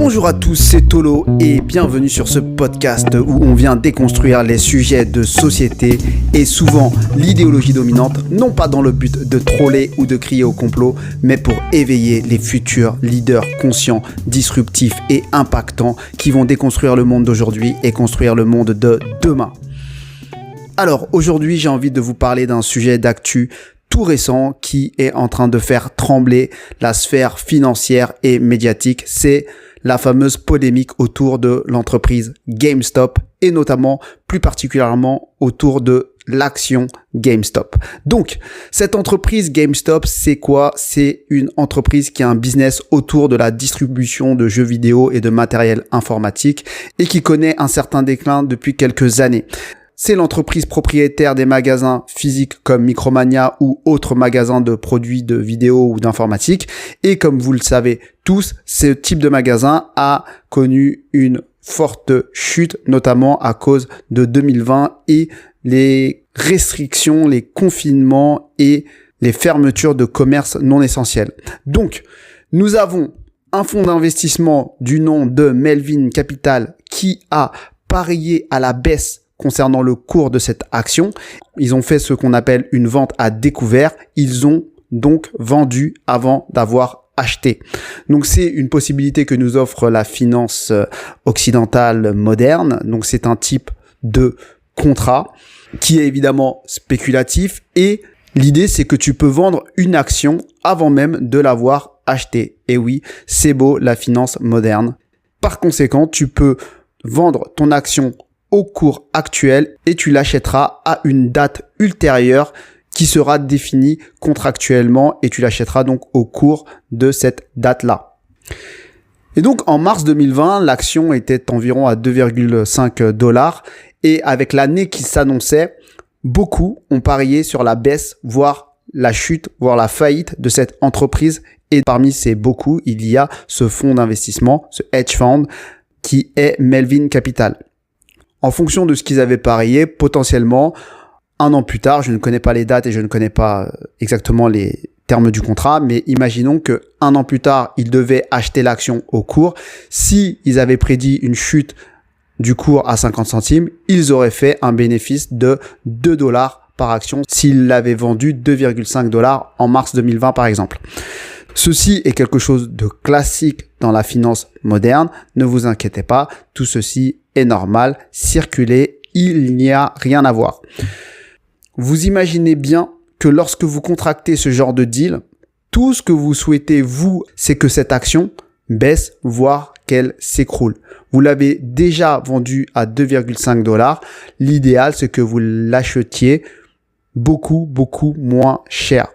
Bonjour à tous, c'est Tolo et bienvenue sur ce podcast où on vient déconstruire les sujets de société et souvent l'idéologie dominante, non pas dans le but de troller ou de crier au complot, mais pour éveiller les futurs leaders conscients, disruptifs et impactants qui vont déconstruire le monde d'aujourd'hui et construire le monde de demain. Alors aujourd'hui, j'ai envie de vous parler d'un sujet d'actu tout récent qui est en train de faire trembler la sphère financière et médiatique. C'est la fameuse polémique autour de l'entreprise GameStop et notamment plus particulièrement autour de l'action GameStop. Donc, cette entreprise GameStop, c'est quoi? C'est une entreprise qui a un business autour de la distribution de jeux vidéo et de matériel informatique et qui connaît un certain déclin depuis quelques années. C'est l'entreprise propriétaire des magasins physiques comme Micromania ou autres magasins de produits de vidéo ou d'informatique. Et comme vous le savez tous, ce type de magasin a connu une forte chute, notamment à cause de 2020 et les restrictions, les confinements et les fermetures de commerces non essentiels. Donc, nous avons un fonds d'investissement du nom de Melvin Capital qui a parié à la baisse concernant le cours de cette action. Ils ont fait ce qu'on appelle une vente à découvert. Ils ont donc vendu avant d'avoir acheté. Donc c'est une possibilité que nous offre la finance occidentale moderne. Donc c'est un type de contrat qui est évidemment spéculatif et l'idée c'est que tu peux vendre une action avant même de l'avoir achetée. Et oui, c'est beau la finance moderne. Par conséquent, tu peux vendre ton action au cours actuel et tu l'achèteras à une date ultérieure qui sera définie contractuellement et tu l'achèteras donc au cours de cette date-là. Et donc en mars 2020, l'action était environ à 2,5 $ et avec l'année qui s'annonçait, beaucoup ont parié sur la baisse, voire la chute, voire la faillite de cette entreprise et parmi ces beaucoup, il y a ce fonds d'investissement, ce hedge fund qui est Melvin Capital. En fonction de ce qu'ils avaient parié, potentiellement, un an plus tard, je ne connais pas les dates et je ne connais pas exactement les termes du contrat, mais imaginons que un an plus tard, ils devaient acheter l'action au cours. Si ils avaient prédit une chute du cours à 50 centimes, ils auraient fait un bénéfice de 2 $ par action s'ils l'avaient vendu 2,5 $ en mars 2020 par exemple. Ceci est quelque chose de classique dans la finance moderne. Ne vous inquiétez pas, tout ceci est normal. Circulez, il n'y a rien à voir. Vous imaginez bien que lorsque vous contractez ce genre de deal, tout ce que vous souhaitez, vous, c'est que cette action baisse, voire qu'elle s'écroule. Vous l'avez déjà vendu à 2,5 $. L'idéal, c'est que vous l'achetiez beaucoup moins cher.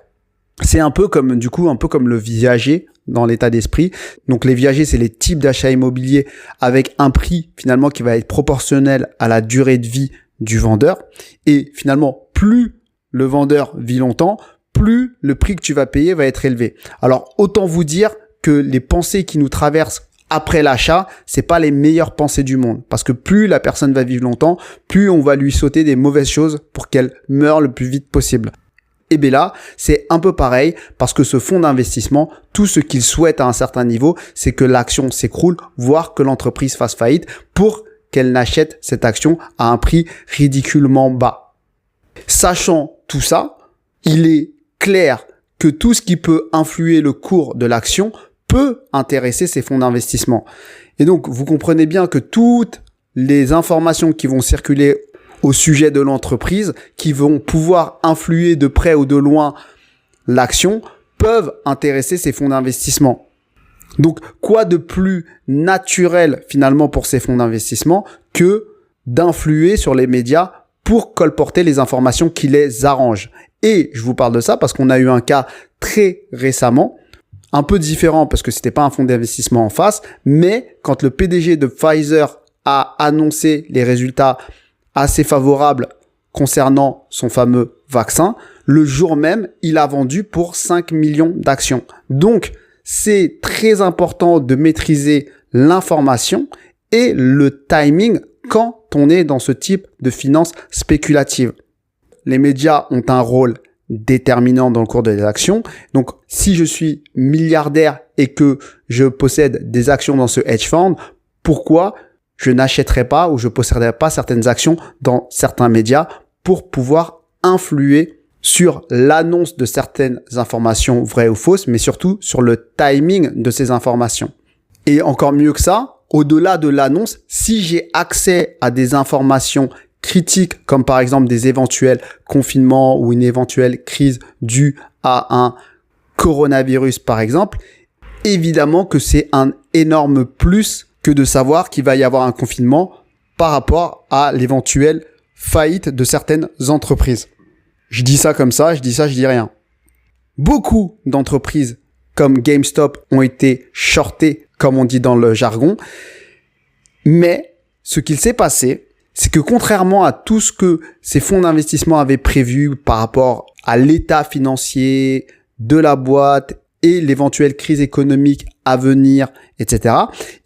C'est un peu comme le viager dans l'état d'esprit. Donc les viagers, c'est les types d'achats immobiliers avec un prix finalement qui va être proportionnel à la durée de vie du vendeur. Et finalement, plus le vendeur vit longtemps, plus le prix que tu vas payer va être élevé. Alors autant vous dire que les pensées qui nous traversent après l'achat, c'est pas les meilleures pensées du monde. Parce que plus la personne va vivre longtemps, plus on va lui sauter des mauvaises choses pour qu'elle meure le plus vite possible. Et bien là, c'est un peu pareil parce que ce fonds d'investissement, tout ce qu'il souhaite à un certain niveau, c'est que l'action s'écroule, voire que l'entreprise fasse faillite pour qu'elle n'achète cette action à un prix ridiculement bas. Sachant tout ça, il est clair que tout ce qui peut influer le cours de l'action peut intéresser ces fonds d'investissement. Et donc, vous comprenez bien que toutes les informations qui vont circuler au sujet de l'entreprise, qui vont pouvoir influer de près ou de loin l'action, peuvent intéresser ces fonds d'investissement. Donc, quoi de plus naturel finalement pour ces fonds d'investissement que d'influer sur les médias pour colporter les informations qui les arrangent. Et je vous parle de ça parce qu'on a eu un cas très récemment, un peu différent parce que c'était pas un fonds d'investissement en face, mais quand le PDG de Pfizer a annoncé les résultats assez favorable concernant son fameux vaccin, le jour même, il a vendu pour 5 millions d'actions. Donc, c'est très important de maîtriser l'information et le timing quand on est dans ce type de finance spéculative. Les médias ont un rôle déterminant dans le cours des actions. Donc, si je suis milliardaire et que je possède des actions dans ce hedge fund, pourquoi je n'achèterais pas ou je posséderais pas certaines actions dans certains médias pour pouvoir influer sur l'annonce de certaines informations vraies ou fausses, mais surtout sur le timing de ces informations. Et encore mieux que ça, au-delà de l'annonce, si j'ai accès à des informations critiques, comme par exemple des éventuels confinements ou une éventuelle crise due à un coronavirus par exemple, évidemment que c'est un énorme plus que de savoir qu'il va y avoir un confinement par rapport à l'éventuelle faillite de certaines entreprises. Je dis ça comme ça, je dis rien. Beaucoup d'entreprises comme GameStop ont été shortées, comme on dit dans le jargon. Mais ce qu'il s'est passé, c'est que contrairement à tout ce que ces fonds d'investissement avaient prévu par rapport à l'état financier de la boîte et l'éventuelle crise économique à venir, etc.,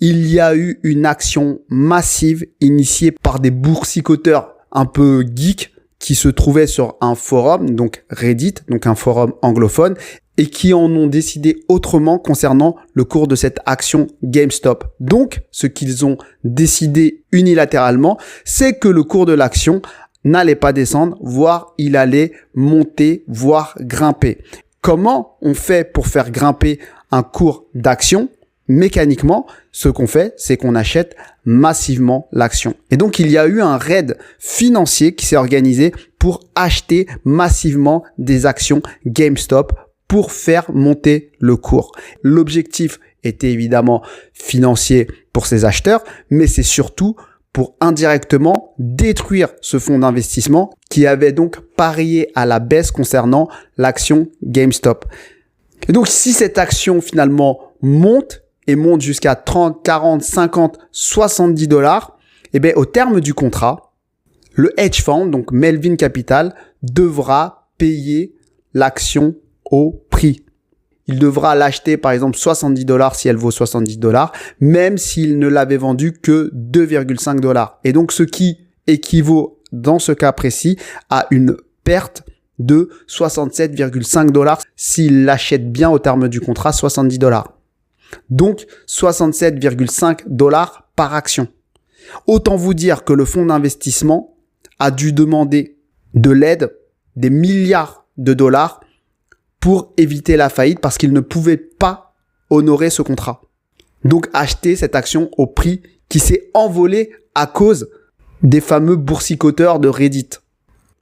il y a eu une action massive initiée par des boursicoteurs un peu geeks qui se trouvaient sur un forum, donc Reddit, donc un forum anglophone, et qui en ont décidé autrement concernant le cours de cette action GameStop. Donc, ce qu'ils ont décidé unilatéralement, c'est que le cours de l'action n'allait pas descendre, voire il allait monter, voire grimper. Comment on fait pour faire grimper un cours d'action? Mécaniquement, ce qu'on fait, c'est qu'on achète massivement l'action. Et donc, il y a eu un raid financier qui s'est organisé pour acheter massivement des actions GameStop pour faire monter le cours. L'objectif était évidemment financier pour ces acheteurs, mais c'est surtout pour indirectement détruire ce fonds d'investissement qui avait donc parié à la baisse concernant l'action GameStop. Et donc, si cette action finalement monte et monte jusqu'à 30, 40, 50, 70 $, eh bien, au terme du contrat, le hedge fund, donc Melvin Capital, devra payer l'action au prix. Il devra l'acheter par exemple 70 $ si elle vaut 70 $, même s'il ne l'avait vendu que 2,5 $. Et donc, ce qui équivaut dans ce cas précis à une perte de 67,5 $ s'il l'achète bien au terme du contrat 70 $. Donc 67,5 $ par action. Autant vous dire que le fonds d'investissement a dû demander de l'aide, des milliards de dollars pour éviter la faillite parce qu'il ne pouvait pas honorer ce contrat. Donc acheter cette action au prix qui s'est envolé à cause des fameux boursicoteurs de Reddit.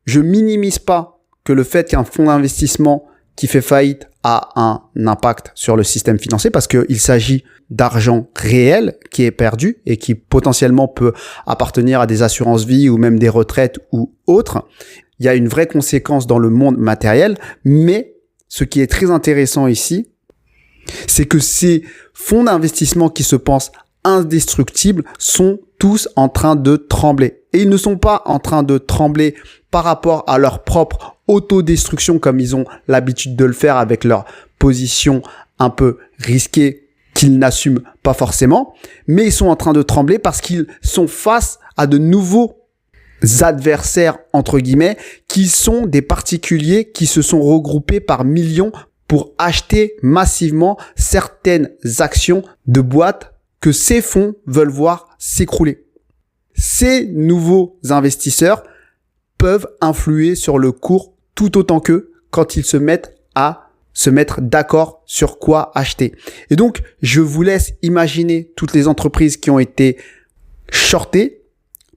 Je minimise pas que le fait qu'un fonds d'investissement qui fait faillite a un impact sur le système financier parce qu'il s'agit d'argent réel qui est perdu et qui potentiellement peut appartenir à des assurances vie ou même des retraites ou autres. Il y a une vraie conséquence dans le monde matériel, mais ce qui est très intéressant ici, c'est que ces fonds d'investissement qui se pensent indestructibles sont tous en train de trembler. Et ils ne sont pas en train de trembler par rapport à leur propre autodestruction comme ils ont l'habitude de le faire avec leur position un peu risquée qu'ils n'assument pas forcément, mais ils sont en train de trembler parce qu'ils sont face à de nouveaux adversaires, entre guillemets, qui sont des particuliers qui se sont regroupés par millions pour acheter massivement certaines actions de boîtes que ces fonds veulent voir s'écrouler. Ces nouveaux investisseurs peuvent influer sur le cours tout autant qu'eux quand ils se mettent à se mettre d'accord sur quoi acheter. Et donc, je vous laisse imaginer toutes les entreprises qui ont été shortées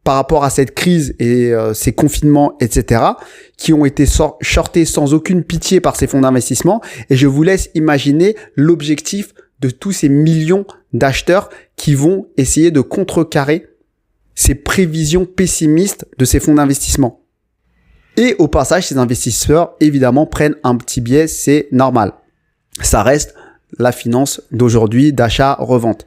par rapport à cette crise et ces confinements, etc., qui ont été shortées sans aucune pitié par ces fonds d'investissement. Et je vous laisse imaginer l'objectif de tous ces millions d'acheteurs qui vont essayer de contrecarrer ces prévisions pessimistes de ces fonds d'investissement. Et au passage, ces investisseurs, évidemment, prennent un petit biais, c'est normal. Ça reste la finance d'aujourd'hui, d'achat-revente.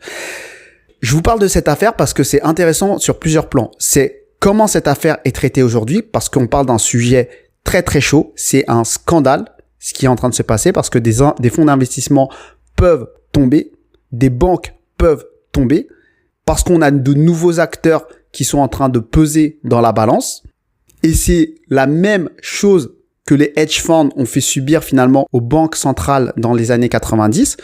Je vous parle de cette affaire parce que c'est intéressant sur plusieurs plans. C'est comment cette affaire est traitée aujourd'hui, parce qu'on parle d'un sujet très très chaud. C'est un scandale, ce qui est en train de se passer, parce que des fonds d'investissement peuvent tomber, des banques peuvent tomber, parce qu'on a de nouveaux acteurs qui sont en train de peser dans la balance. Et c'est la même chose que les hedge funds ont fait subir finalement aux banques centrales dans les années 90.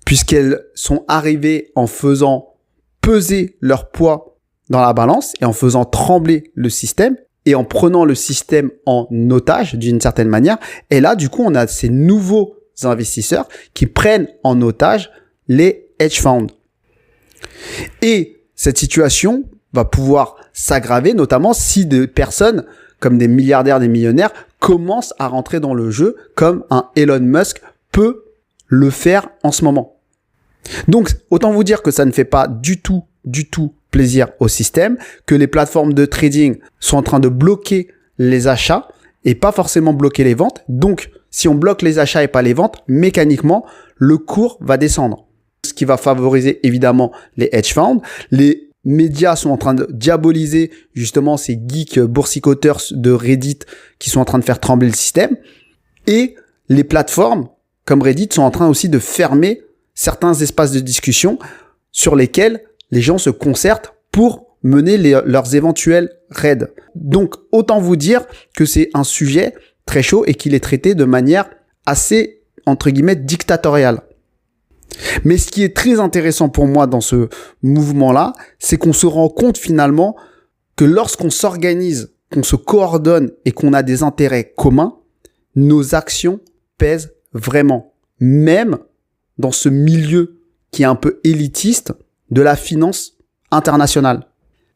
puisqu'elles sont arrivées en faisant peser leur poids dans la balance et en faisant trembler le système et en prenant le système en otage d'une certaine manière. Et là, du coup, on a ces nouveaux investisseurs qui prennent en otage les hedge funds. Et cette situation va pouvoir s'aggraver, notamment si des personnes comme des milliardaires, des millionnaires commencent à rentrer dans le jeu comme un Elon Musk peut le faire en ce moment. Donc, autant vous dire que ça ne fait pas du tout plaisir au système, que les plateformes de trading sont en train de bloquer les achats et pas forcément bloquer les ventes. Donc, si on bloque les achats et pas les ventes, mécaniquement, le cours va descendre. Ce qui va favoriser évidemment les hedge funds. Les médias sont en train de diaboliser justement ces geeks boursicoteurs de Reddit qui sont en train de faire trembler le système. Et les plateformes comme Reddit sont en train aussi de fermer certains espaces de discussion sur lesquels les gens se concertent pour mener leurs éventuels raids. Donc, autant vous dire que c'est un sujet très chaud et qu'il est traité de manière assez, entre guillemets, dictatoriale. Mais ce qui est très intéressant pour moi dans ce mouvement-là, c'est qu'on se rend compte finalement que lorsqu'on s'organise, qu'on se coordonne et qu'on a des intérêts communs, nos actions pèsent vraiment. Même dans ce milieu qui est un peu élitiste de la finance internationale.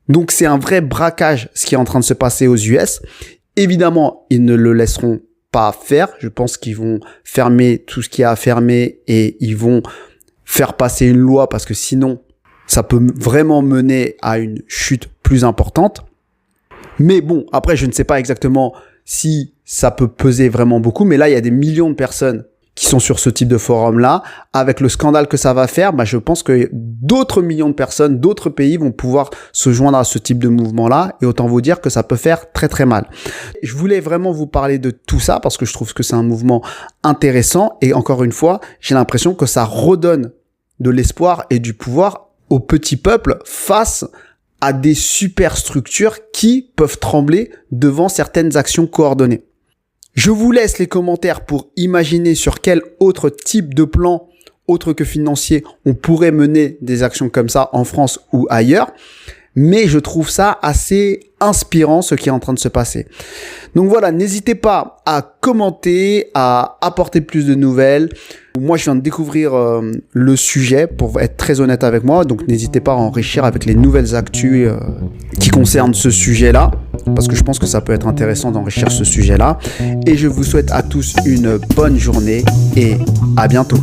Donc c'est un vrai braquage ce qui est en train de se passer aux US. Évidemment, ils ne le laisseront pas faire. Je pense qu'ils vont fermer tout ce qu'il y a à fermer et ils vont faire passer une loi parce que sinon, ça peut vraiment mener à une chute plus importante. Mais bon, après, je ne sais pas exactement si ça peut peser vraiment beaucoup. Mais là, il y a des millions de personnes qui sont sur ce type de forum-là. Avec le scandale que ça va faire, je pense que d'autres millions de personnes, d'autres pays vont pouvoir se joindre à ce type de mouvement-là. Et autant vous dire que ça peut faire très très mal. Je voulais vraiment vous parler de tout ça parce que je trouve que c'est un mouvement intéressant. Et encore une fois, j'ai l'impression que ça redonne de l'espoir et du pouvoir au petit peuple face à des superstructures qui peuvent trembler devant certaines actions coordonnées. Je vous laisse les commentaires pour imaginer sur quel autre type de plan, autre que financier, on pourrait mener des actions comme ça en France ou ailleurs. Mais je trouve ça assez inspirant ce qui est en train de se passer. Donc voilà, n'hésitez pas à commenter, à apporter plus de nouvelles. Moi, je viens de découvrir le sujet, pour être très honnête avec moi. Donc n'hésitez pas à enrichir avec les nouvelles actus qui concernent ce sujet-là. Parce que je pense que ça peut être intéressant d'enrichir ce sujet-là. Et je vous souhaite à tous une bonne journée et à bientôt.